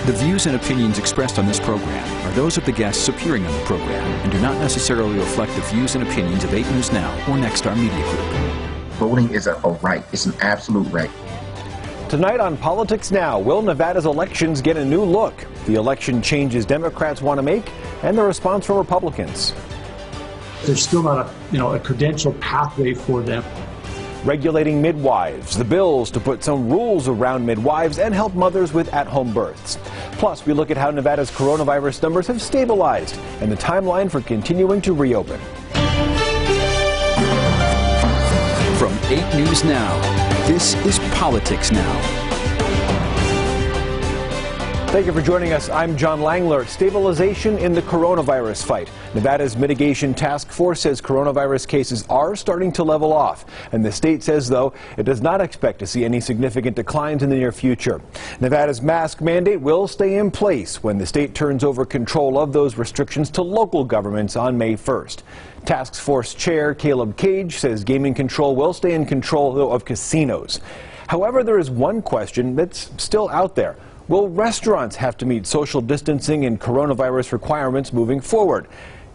The views and opinions expressed on this program are those of the guests appearing on the program and do not necessarily reflect the views and opinions of 8 News Now or Nexstar Media Group. Voting is a right. It's an absolute right. Tonight on Politics Now, will Nevada's elections get a new look? The election changes Democrats want to make and the response from Republicans. There's still not a credentialed pathway for them. Regulating midwives, the bills to put some rules around midwives and help mothers with at-home births. Plus, we look at how Nevada's coronavirus numbers have stabilized and the timeline for continuing to reopen. From 8 News Now, this is Politics Now. Thank you for joining us. I'm John Langler. Stabilization in the coronavirus fight. Nevada's mitigation task force says coronavirus cases are starting to level off. And the state says, though, it does not expect to see any significant declines in the near future. Nevada's mask mandate will stay in place when the state turns over control of those restrictions to local governments on May 1st. Task Force Chair Caleb Cage says gaming control will stay in control, though, of casinos. However, there is one question that's still out there. Will restaurants have to meet social distancing and coronavirus requirements moving forward?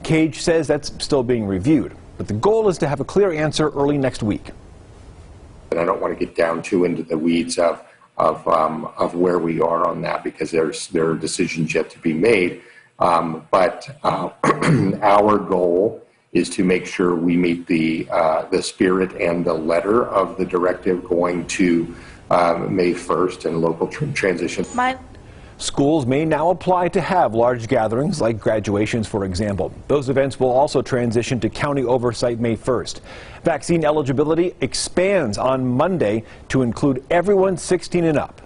Cage says that's still being reviewed, but the goal is to have a clear answer early next week. And I don't want to get down too into the weeds of where we are on that because there are decisions yet to be made. But our goal is to make sure we meet the spirit and the letter of the directive going to May 1st and local transition. Schools may now apply to have large gatherings like graduations, for example. Those events will also transition to county oversight May 1st. Vaccine eligibility expands on Monday to include everyone 16 and up.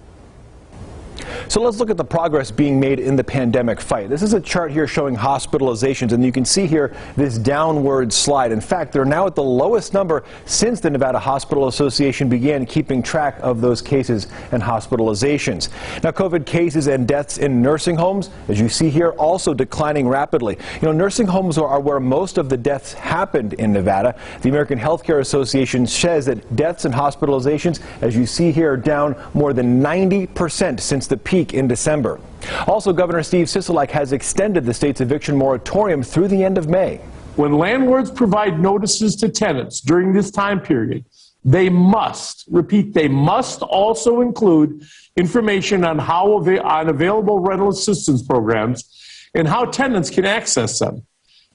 So let's look at the progress being made in the pandemic fight. This is a chart here showing hospitalizations, and you can see here this downward slide. In fact, they're now at the lowest number since the Nevada Hospital Association began keeping track of those cases and hospitalizations. Now, COVID cases and deaths in nursing homes, as you see here, also declining rapidly. You know, nursing homes are where most of the deaths happened in Nevada. The American Healthcare Association says that deaths and hospitalizations, as you see here, are down more than 90% since the peak in December. Also, Governor Steve Sisolak has extended the state's eviction moratorium through the end of May. When landlords provide notices to tenants during this time period, they must, repeat, they must also include information on on available rental assistance programs and how tenants can access them.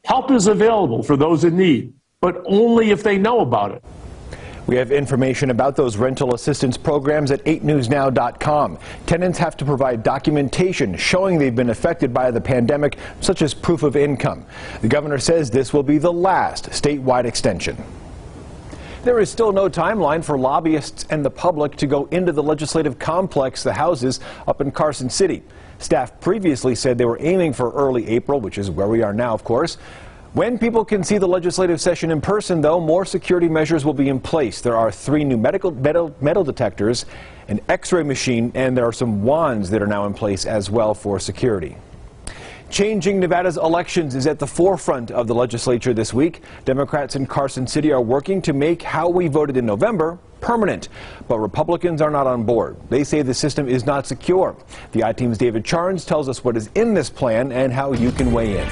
Help is available for those in need, but only if they know about it. We have information about those rental assistance programs at 8newsnow.com. Tenants have to provide documentation showing they've been affected by the pandemic, such as proof of income. The governor says this will be the last statewide extension. There is still no timeline for lobbyists and the public to go into the legislative complex, the houses up in Carson City. Staff previously said they were aiming for early April, which is where we are now, of course. When people can see the legislative session in person, though, more security measures will be in place. There are 3 new metal detectors, an X-ray machine, and there are some wands that are now in place as well for security. Changing Nevada's elections is at the forefront of the legislature this week. Democrats in Carson City are working to make how we voted in November permanent, but Republicans are not on board. They say the system is not secure. The I-Team's David Charnes tells us what is in this plan and how you can weigh in.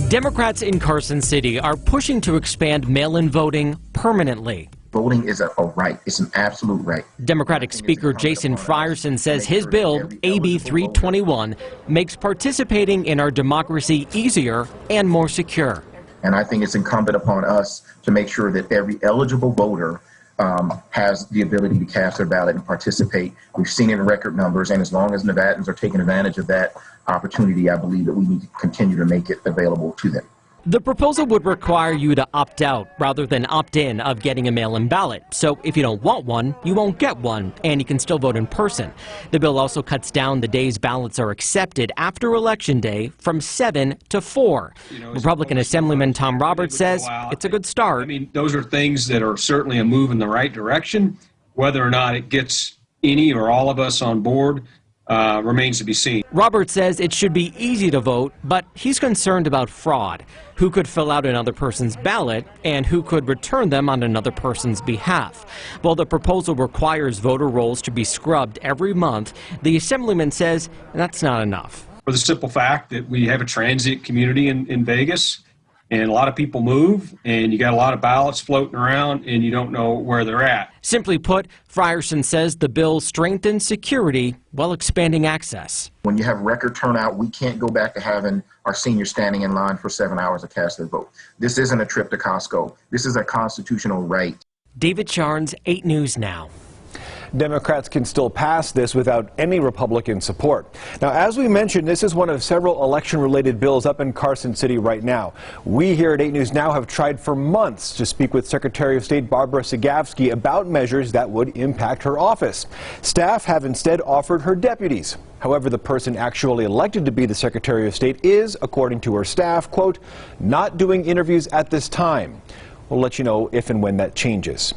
Democrats in Carson City are pushing to expand mail-in voting permanently. Voting is a right. It's an absolute right. Democratic Speaker Jason Frierson says his bill, AB 321, makes participating in our democracy easier and more secure. And I think it's incumbent upon us to make sure that every eligible voter has the ability to cast their ballot and participate. We've seen it in record numbers, and as long as Nevadans are taking advantage of that opportunity, I believe that we need to continue to make it available to them. The proposal would require you to opt out rather than opt in of getting a mail-in ballot. So if you don't want one, you won't get one, and you can still vote in person. The bill also cuts down the days ballots are accepted after Election Day from 7 to 4. Republican Assemblyman Tom Roberts says it's a good start. I mean, those are things that are certainly a move in the right direction. Whether or not it gets any or all of us on board, remains to be seen. Robert says it should be easy to vote, but he's concerned about fraud. Who could fill out another person's ballot and who could return them on another person's behalf. While the proposal requires voter rolls to be scrubbed every month, the assemblyman says that's not enough. For the simple fact that we have a transient community in Vegas, and a lot of people move, and you got a lot of ballots floating around, and you don't know where they're at. Simply put, Frierson says the bill strengthens security while expanding access. When you have record turnout, we can't go back to having our seniors standing in line for 7 hours to cast their vote. This isn't a trip to Costco. This is a constitutional right. David Charnes, 8 News Now. Democrats can still pass this without any Republican support. Now, as we mentioned, this is one of several election-related bills up in Carson City right now. We here at 8 News Now have tried for months to speak with Secretary of State Barbara Sagavsky about measures that would impact her office. Staff have instead offered her deputies. However, the person actually elected to be the Secretary of State is, according to her staff, quote, not doing interviews at this time. We'll let you know if and when that changes.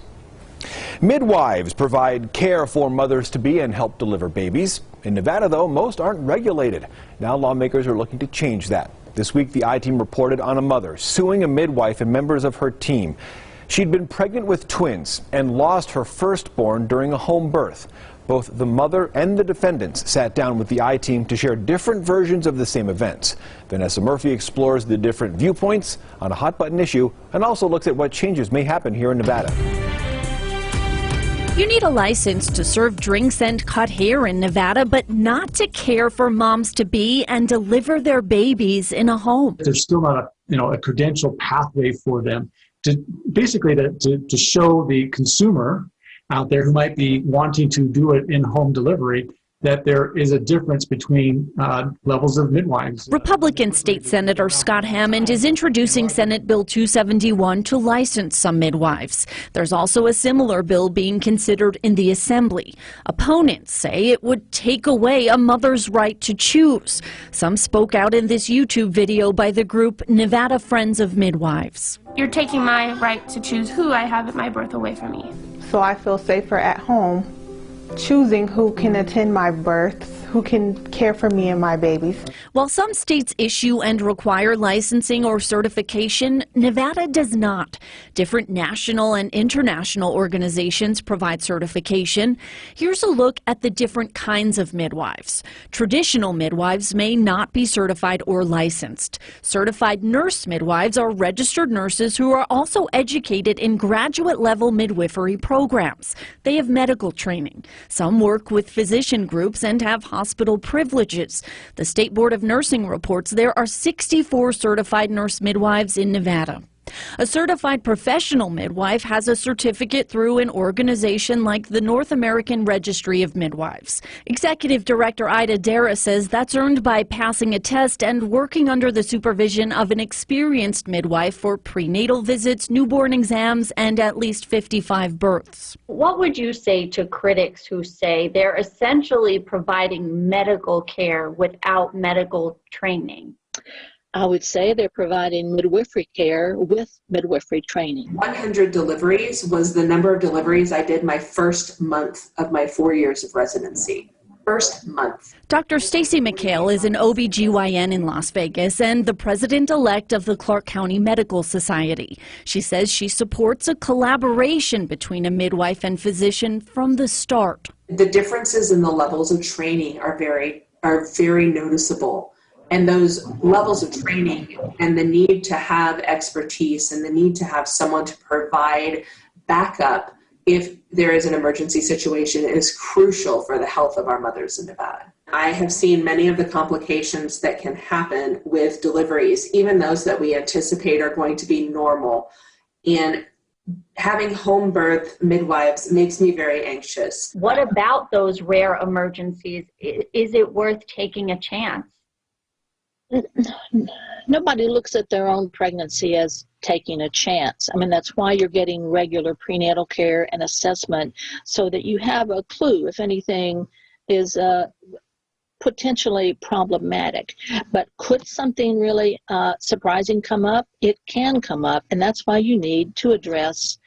Midwives provide care for mothers-to-be and help deliver babies. In Nevada, though, most aren't regulated. Now lawmakers are looking to change that. This week, the I-Team reported on a mother suing a midwife and members of her team. She'd been pregnant with twins and lost her firstborn during a home birth. Both the mother and the defendants sat down with the I-Team to share different versions of the same events. Vanessa Murphy explores the different viewpoints on a hot-button issue and also looks at what changes may happen here in Nevada. You need a license to serve drinks and cut hair in Nevada, but not to care for moms-to-be and deliver their babies in a home. There's still not a credential pathway for them to basically to show the consumer out there who might be wanting to do it in home delivery that there is a difference between levels of midwives. Republican State Senator Scott Hammond is introducing Senate Bill 271 to license some midwives. There's also a similar bill being considered in the Assembly. Opponents say it would take away a mother's right to choose. Some spoke out in this YouTube video by the group Nevada Friends of Midwives. You're taking my right to choose who I have at my birth away from me. So I feel safer at home choosing who can attend my births, who can care for me and my babies. While some states issue and require licensing or certification, Nevada does not. Different national and international organizations provide certification. Here's a look at the different kinds of midwives. Traditional midwives may not be certified or licensed. Certified nurse midwives are registered nurses who are also educated in graduate-level midwifery programs. They have medical training. Some work with physician groups and have hospital privileges. The State Board of Nursing reports there are 64 certified nurse midwives in Nevada. A certified professional midwife has a certificate through an organization like the North American Registry of Midwives. Executive Director Ida Dara says that's earned by passing a test and working under the supervision of an experienced midwife for prenatal visits, newborn exams, and at least 55 births. What would you say to critics who say they're essentially providing medical care without medical training? I would say they're providing midwifery care with midwifery training. 100 deliveries was the number of deliveries I did my first month of my 4 years of residency. First month. Dr. Stacy McHale is an OBGYN in Las Vegas and the president-elect of the Clark County Medical Society. She says she supports a collaboration between a midwife and physician from the start. The differences in the levels of training are very noticeable. And those levels of training and the need to have expertise and the need to have someone to provide backup if there is an emergency situation is crucial for the health of our mothers in Nevada. I have seen many of the complications that can happen with deliveries, even those that we anticipate are going to be normal. And having home birth midwives makes me very anxious. What about those rare emergencies? Is it worth taking a chance? Nobody looks at their own pregnancy as taking a chance. I mean, that's why you're getting regular prenatal care and assessment so that you have a clue if anything is potentially problematic. But could something really surprising come up? It can come up, and that's why you need to address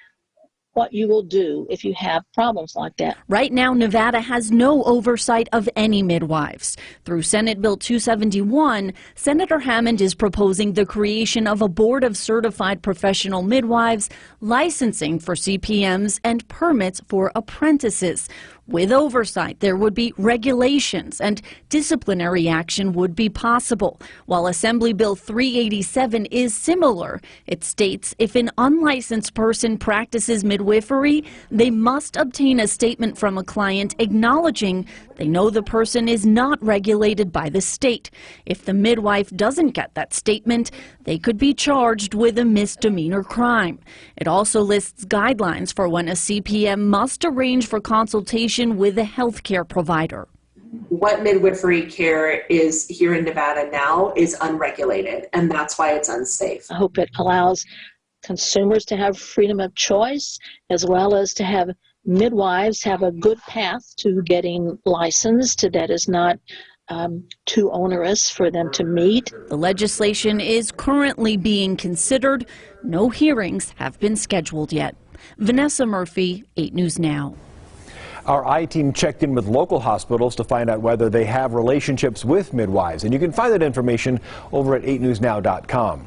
what you will do if you have problems like that. Right now, Nevada has no oversight of any midwives. Through Senate Bill 271, Senator Hammond is proposing the creation of a board of certified professional midwives, licensing for CPMs, and permits for apprentices. With oversight, there would be regulations and disciplinary action would be possible. While Assembly Bill 387 is similar, it states if an unlicensed person practices midwifery, they must obtain a statement from a client acknowledging they know the person is not regulated by the state. If the midwife doesn't get that statement, they could be charged with a misdemeanor crime. It also lists guidelines for when a CPM must arrange for consultation with a healthcare provider. What midwifery care is here in Nevada now is unregulated, and that's why it's unsafe. I hope it allows consumers to have freedom of choice, as well as to have midwives have a good path to getting licensed that is not too onerous for them to meet. The legislation is currently being considered. No hearings have been scheduled yet. Vanessa Murphy, 8 News Now. Our I-team checked in with local hospitals to find out whether they have relationships with midwives, and you can find that information over at 8newsnow.com.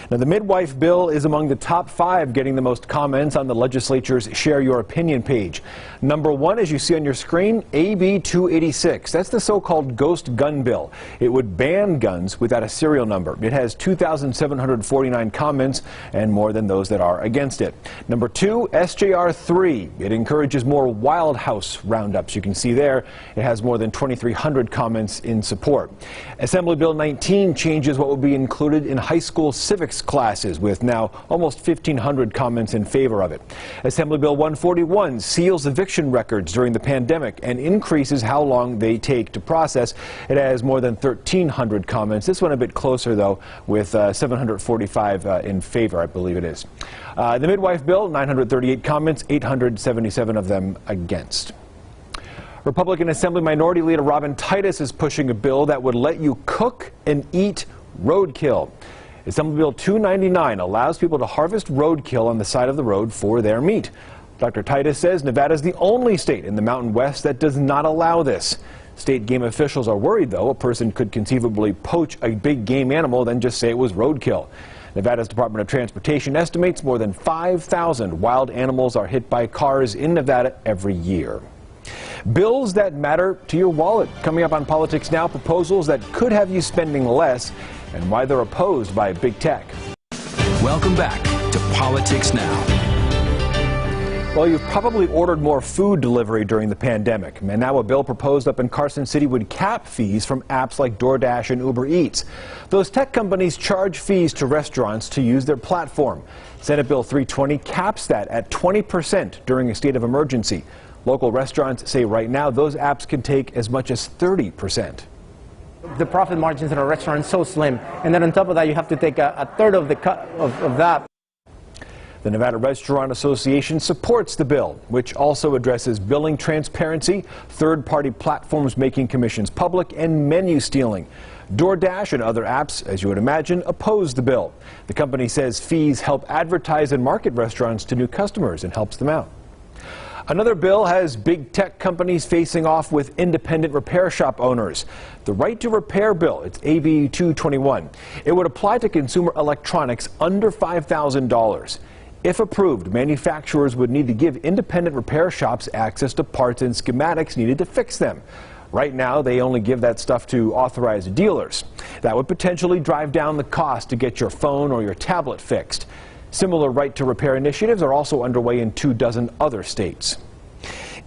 Now, the midwife bill is among the top 5 getting the most comments on the legislature's Share Your Opinion page. Number 1, as you see on your screen, AB 286. That's the so-called ghost gun bill. It would ban guns without a serial number. It has 2,749 comments and more than those that are against it. Number 2, SJR 3. It encourages more wild house roundups. You can see there it has more than 2,300 comments in support. Assembly Bill 19 changes what will be included in high school civics classes, with now almost 1,500 comments in favor of it. Assembly Bill 141 seals eviction records during the pandemic and increases how long they take to process. It has more than 1,300 comments. This one a bit closer, though, with 745 in favor, I believe it is. The midwife bill, 938 comments, 877 of them against. Republican Assembly Minority Leader Robin Titus is pushing a bill that would let you cook and eat roadkill. Assembly Bill 299 allows people to harvest roadkill on the side of the road for their meat. Dr. Titus says Nevada is the only state in the Mountain West that does not allow this. State game officials are worried, though, a person could conceivably poach a big game animal, then just say it was roadkill. Nevada's Department of Transportation estimates more than 5,000 wild animals are hit by cars in Nevada every year. Bills that matter to your wallet. Coming up on Politics Now, proposals that could have you spending less and why they're opposed by big tech. Welcome back to Politics Now. Well, you've probably ordered more food delivery during the pandemic, and now a bill proposed up in Carson City would cap fees from apps like DoorDash and Uber Eats. Those tech companies charge fees to restaurants to use their platform. Senate Bill 320 caps that at 20% during a state of emergency. Local restaurants say right now those apps can take as much as 30%. The profit margins in a restaurant are so slim, and then on top of that you have to take a third of the cut of that. The Nevada Restaurant Association supports the bill, which also addresses billing transparency, third-party platforms making commissions public, and menu stealing. DoorDash and other apps, as you would imagine, oppose the bill. The company says fees help advertise and market restaurants to new customers and helps them out. Another bill has big tech companies facing off with independent repair shop owners. The Right to Repair bill, it's AB 221. It would apply to consumer electronics under $5,000. If approved, manufacturers would need to give independent repair shops access to parts and schematics needed to fix them. Right now, they only give that stuff to authorized dealers. That would potentially drive down the cost to get your phone or your tablet fixed. Similar right to repair initiatives are also underway in 24 other states.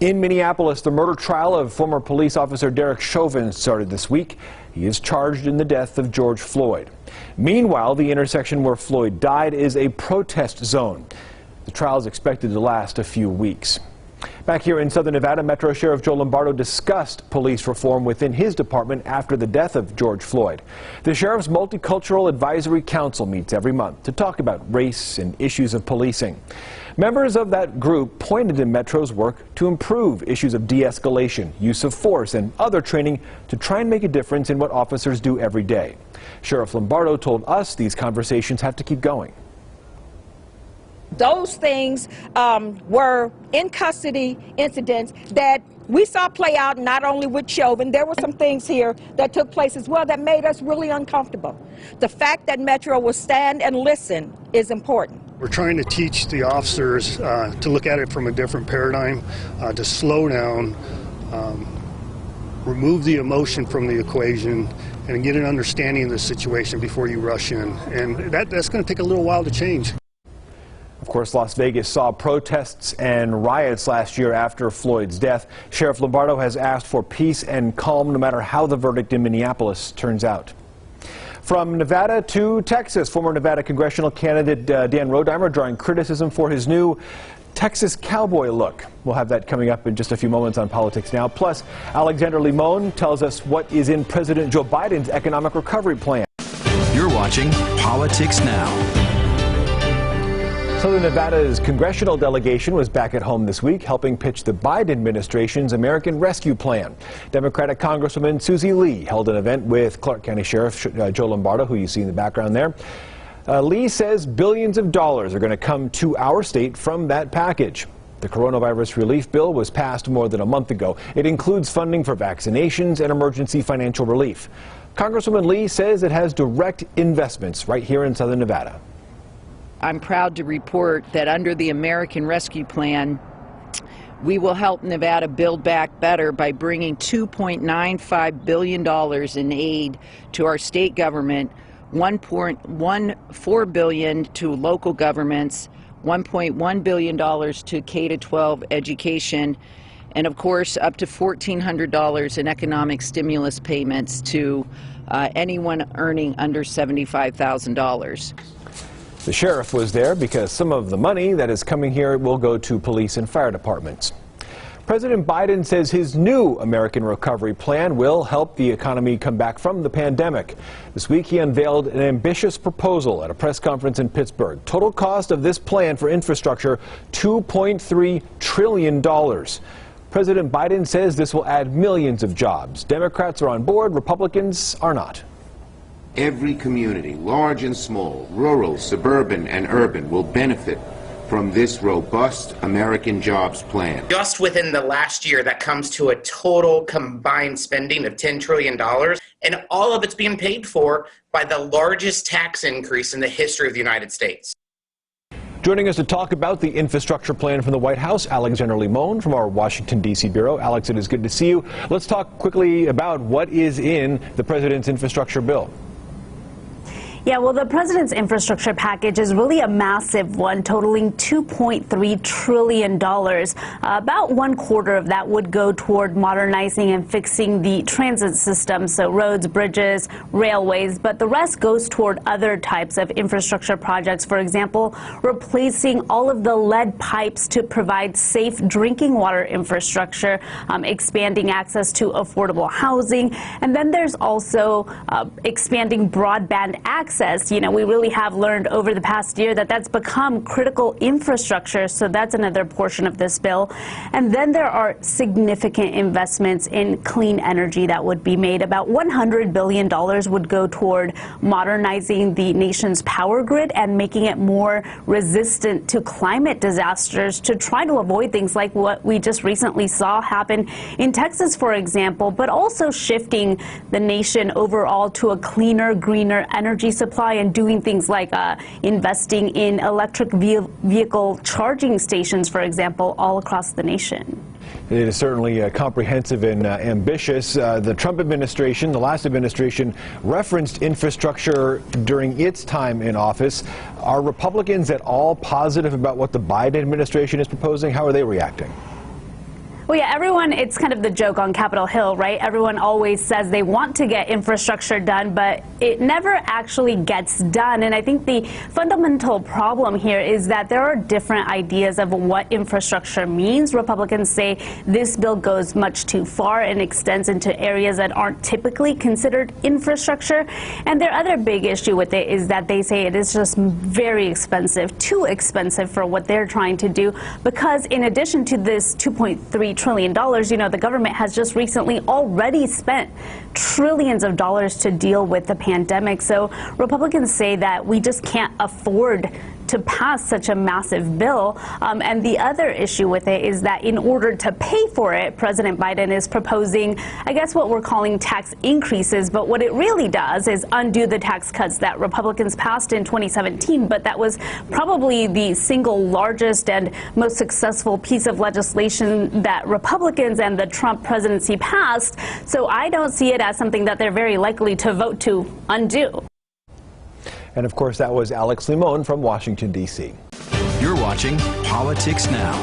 In Minneapolis, the murder trial of former police officer Derek Chauvin started this week. He is charged in the death of George Floyd. Meanwhile, the intersection where Floyd died is a protest zone. The trial is expected to last a few weeks. Back here in Southern Nevada, Metro Sheriff Joe Lombardo discussed police reform within his department after the death of George Floyd. The Sheriff's Multicultural Advisory Council meets every month to talk about race and issues of policing. Members of that group pointed to Metro's work to improve issues of de-escalation, use of force, and other training to try and make a difference in what officers do every day. Sheriff Lombardo told us these conversations have to keep going. those things were in custody incidents that we saw play out not only with Chauvin. There were some things here that took place as well that made us really uncomfortable. The fact that Metro will stand and listen is important. We're trying to teach the officers to look at it from a different paradigm, to slow down, remove the emotion from the equation, and get an understanding of the situation before you rush in. And that's going to take a little while to change. Of course, Las Vegas saw protests and riots last year after Floyd's death. Sheriff Lombardo has asked for peace and calm no matter how the verdict in Minneapolis turns out. From Nevada to Texas, former Nevada congressional candidate Dan Rodimer drawing criticism for his new Texas cowboy look. We'll have that coming up in just a few moments on Politics Now. Plus, Alexander Limon tells us what is in President Joe Biden's economic recovery plan. You're watching Politics Now. Southern Nevada's congressional delegation was back at home this week, helping pitch the Biden administration's American Rescue Plan. Democratic Congresswoman Susie Lee held an event with Clark County Sheriff Joe Lombardo, who you see in the background there. Lee says billions of dollars are going to come to our state from that package. The coronavirus relief bill was passed more than a month ago. It includes funding for vaccinations and emergency financial relief. Congresswoman Lee says it has direct investments right here in Southern Nevada. I'm proud to report that under the American Rescue Plan, we will help Nevada build back better by bringing $2.95 billion in aid to our state government, $1.14 billion to local governments, $1.1 billion to K-12 education, and of course up to $1,400 in economic stimulus payments to anyone earning under $75,000. The sheriff was there because some of the money that is coming here will go to police and fire departments. President Biden says his new American Recovery Plan will help the economy come back from the pandemic. This week he unveiled an ambitious proposal at a press conference in Pittsburgh. Total cost of this plan for infrastructure, $2.3 trillion. President Biden says this will add millions of jobs. Democrats are on board, Republicans are not. Every community, large and small, rural, suburban, and urban, will benefit from this robust American jobs plan. Just within the last year, that comes to a total combined spending of $10 trillion, and all of it's being paid for by the largest tax increase in the history of the United States. Joining us to talk about the infrastructure plan from the White House, Alexander Limon from our Washington, D.C. bureau. Alex, it is good to see you. Let's talk quickly about what is in the president's infrastructure bill. Yeah, well, the president's infrastructure package is really a massive one, totaling $2.3 trillion. About 1/4 of that would go toward modernizing and fixing the transit system, so roads, bridges, railways, but the rest goes toward other types of infrastructure projects. For example, replacing all of the lead pipes to provide safe drinking water infrastructure, expanding access to affordable housing, and then there's also expanding broadband access. You know, we really have learned over the past year that that's become critical infrastructure, so that's another portion of this bill. And then there are significant investments in clean energy that would be made. About $100 billion would go toward modernizing the nation's power grid and making it more resistant to climate disasters to try to avoid things like what we just recently saw happen in Texas, for example, but also shifting the nation overall to a cleaner, greener energy supply and doing things like investing in electric vehicle charging stations, for example, all across the nation. It is certainly comprehensive and ambitious. The Trump administration, the last administration, referenced infrastructure during its time in office. Are Republicans at all positive about what the Biden administration is proposing? How are they reacting? Well, yeah, everyone, it's kind of the joke on Capitol Hill, right? Everyone always says they want to get infrastructure done, but it never actually gets done. And I think the fundamental problem here is that there are different ideas of what infrastructure means. Republicans say this bill goes much too far and extends into areas that aren't typically considered infrastructure. And their other big issue with it is that they say it is just very expensive, too expensive for what they're trying to do, because in addition to this $2.3 trillion, you know, the government has just recently already spent trillions of dollars to deal with the pandemic. So Republicans say that we just can't afford to pass such a massive bill. And the other issue with it is that in order to pay for it, President Biden is proposing, I guess, what we're calling tax increases. But what it really does is undo the tax cuts that Republicans passed in 2017. But that was probably the single largest and most successful piece of legislation that Republicans and the Trump presidency passed. So I don't see it as something that they're very likely to vote to undo. And of course, that was Alex Limon from Washington, D.C. You're watching Politics Now.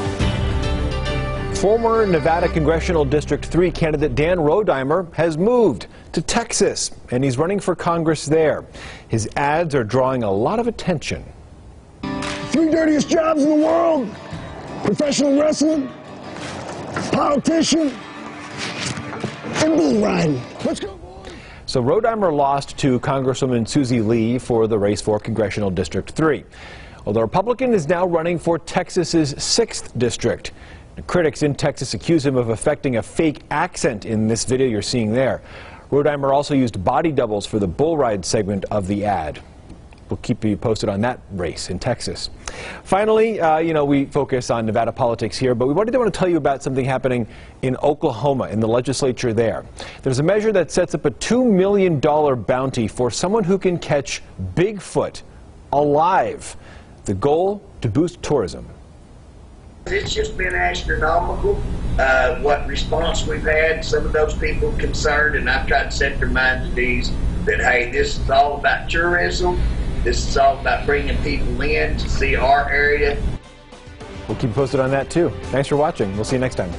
Former Nevada Congressional District 3 candidate Dan Rodheimer has moved to Texas, and he's running for Congress there. His ads are drawing a lot of attention. 3 dirtiest jobs in the world: professional wrestling, politician, and bull riding. Let's go. So Rodheimer lost to Congresswoman Susie Lee for the race for Congressional District 3. Well, the Republican is now running for Texas's 6th district. The critics in Texas accuse him of affecting a fake accent in this video you're seeing there. Rodheimer also used body doubles for the bull ride segment of the ad. We'll keep you posted on that race in Texas. Finally, we focus on Nevada politics here, but we want to tell you about something happening in Oklahoma, in the legislature there. There's a measure that sets up a $2 million bounty for someone who can catch Bigfoot alive. The goal, to boost tourism. It's just been astronomical what response we've had. Some of those people concerned, and I've tried to set their minds at ease that, hey, this is all about tourism. This is all about bringing people in to see our area. We'll keep you posted on that too. Thanks for watching. We'll see you next time.